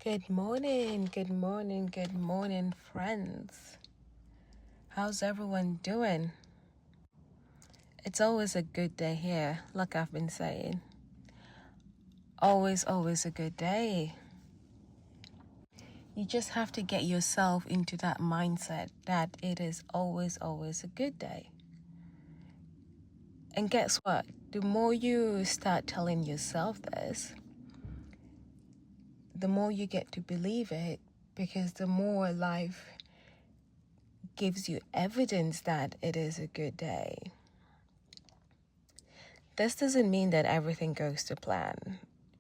Good morning, friends. How's everyone doing? It's always a good day here, like I've been saying. Always a good day. You just have to get yourself into that mindset that it is always a good day. And guess what? The more you start telling yourself this, the more you get to believe it, because the more life gives you evidence that it is a good day. This doesn't mean that everything goes to plan,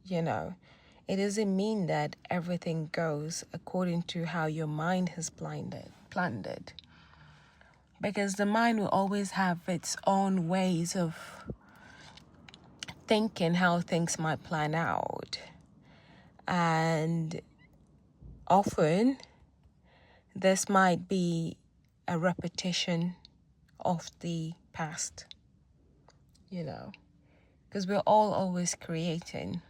It doesn't mean that everything goes according to how your mind has planned it. Because the mind will always have its own ways of thinking how things might plan out. And often, this might be a repetition of the past, because we're all always creating.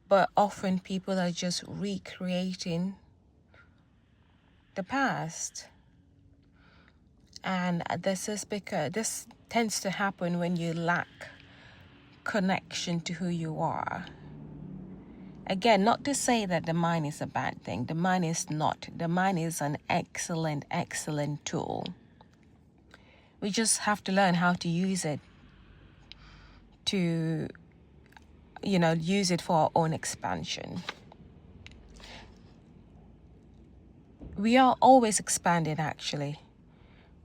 But often people are just recreating the past. And this is because this tends to happen when you lack connection to who you are. Again, not to say that the mind is a bad thing. The mind is not. The mind is an excellent tool. We just have to learn how to use it to, use it for our own expansion. We are always expanding, actually.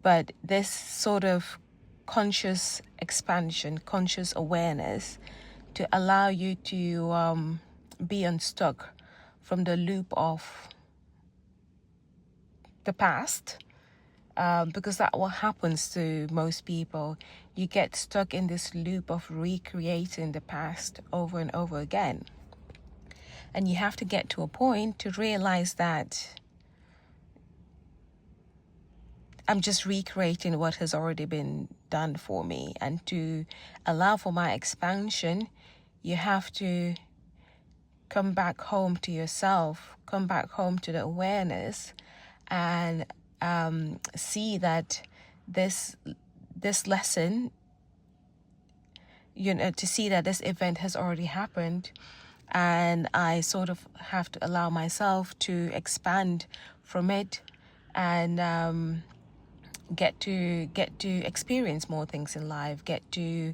But this sort of conscious expansion, conscious awareness to allow you to be unstuck from the loop of the past, because that's what happens to most people. You get stuck in this loop of recreating the past over and over again. And you have to get to a point to realize that I'm just recreating what has already been done for me. And to allow for my expansion, you have to come back home to yourself, come back home to the awareness, and see that this lesson, to see that this event has already happened, and I sort of have to allow myself to expand from it and get to experience more things in life, get to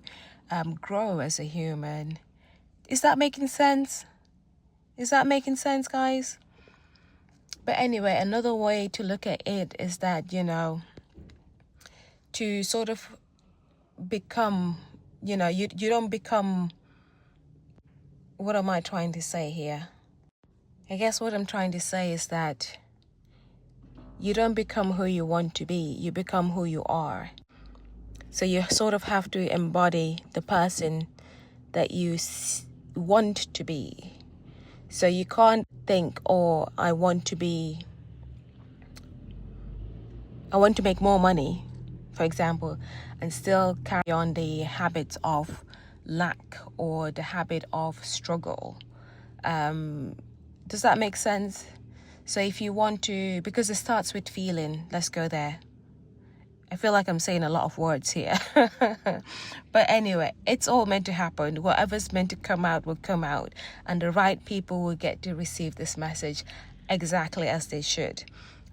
grow as a human. Is that making sense? Guys? But anyway, another way to look at it is that, to sort of become, you don't become, what am I trying to say here? I guess what I'm trying to say is that you don't become who you want to be, you become who you are. So you sort of have to embody the person that you want to be. So you can't think, I want to make more money, for example, and still carry on the habits of lack or the habit of struggle. Does that make sense? So if you want to, because it starts with feeling, let's go there. I feel like I'm saying a lot of words here. But anyway, it's all meant to happen. Whatever's meant to come out will come out. And the right people will get to receive this message exactly as they should.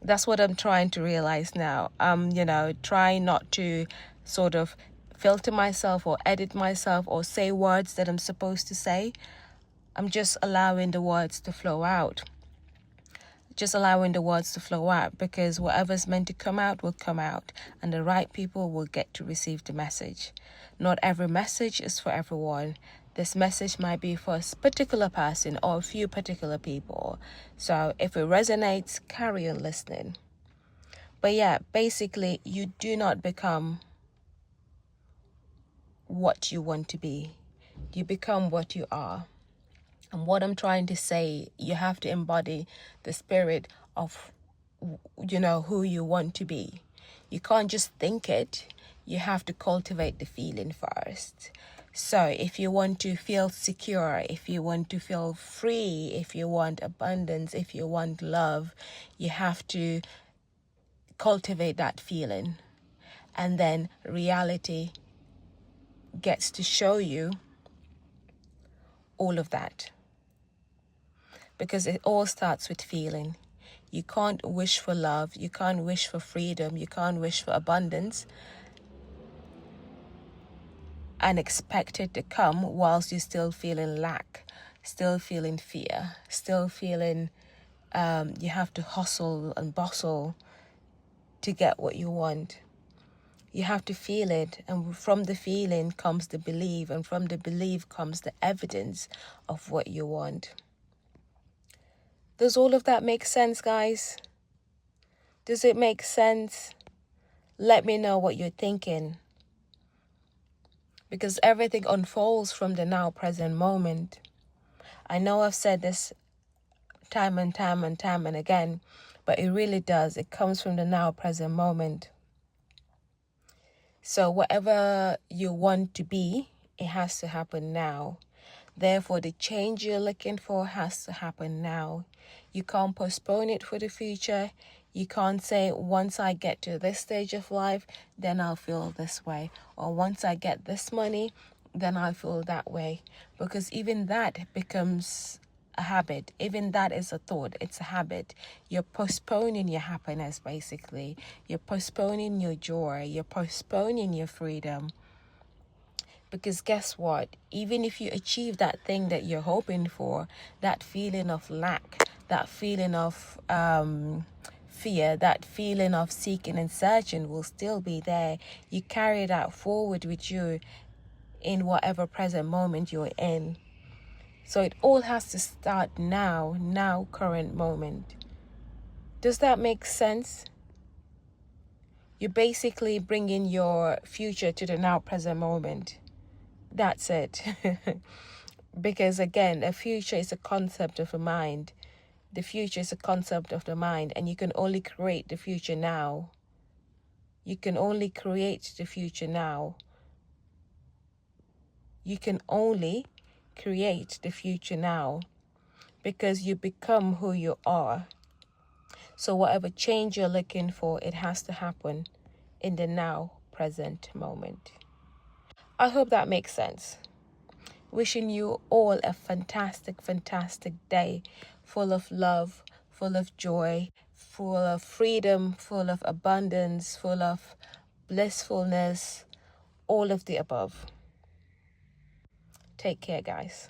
That's what I'm trying to realize now. Trying not to sort of filter myself or edit myself or say words that I'm supposed to say. I'm just allowing the words to flow out. Because whatever's meant to come out will come out, and the right people will get to receive the message. Not every message is for everyone. This message might be for a particular person or a few particular people. So if it resonates, carry on listening. But yeah, basically, you do not become what you want to be. You become what you are. And what I'm trying to say, you have to embody the spirit of, who you want to be. You can't just think it. You have to cultivate the feeling first. So if you want to feel secure, if you want to feel free, if you want abundance, if you want love, you have to cultivate that feeling. And then reality gets to show you all of that. Because it all starts with feeling. You can't wish for love, you can't wish for freedom, you can't wish for abundance and expect it to come whilst you're still feeling lack, still feeling fear, still feeling you have to hustle and bustle to get what you want. You have to feel it, and from the feeling comes the belief, and from the belief comes the evidence of what you want. Does all of that make sense, guys? Does it make sense? Let me know what you're thinking. Because everything unfolds from the now present moment. I know I've said this time and time and time and again, but it really does. It comes from the now present moment. So whatever you want to be, it has to happen now. Therefore, the change you're looking for has to happen now. You can't postpone it for the future. You can't say, once I get to this stage of life, then I'll feel this way. Or once I get this money, then I'll feel that way. Because even that becomes a habit. Even that is a thought. It's a habit. You're postponing your happiness, basically. You're postponing your joy. You're postponing your freedom. Because guess what? Even if you achieve that thing that you're hoping for, that feeling of lack, that feeling of fear, that feeling of seeking and searching will still be there. You carry that forward with you in whatever present moment you're in. So it all has to start now, current moment. Does that make sense? You're basically bringing your future to the now present moment. That's it. Because again, a future is a concept of a mind. The future is a concept of the mind, and you can only create the future now. You can only create the future now. You can only create the future now because you become who you are. So whatever change you're looking for, it has to happen in the now present moment. I hope that makes sense. Wishing you all a fantastic, fantastic day, full of love, full of joy, full of freedom, full of abundance, full of blissfulness, all of the above. Take care, guys.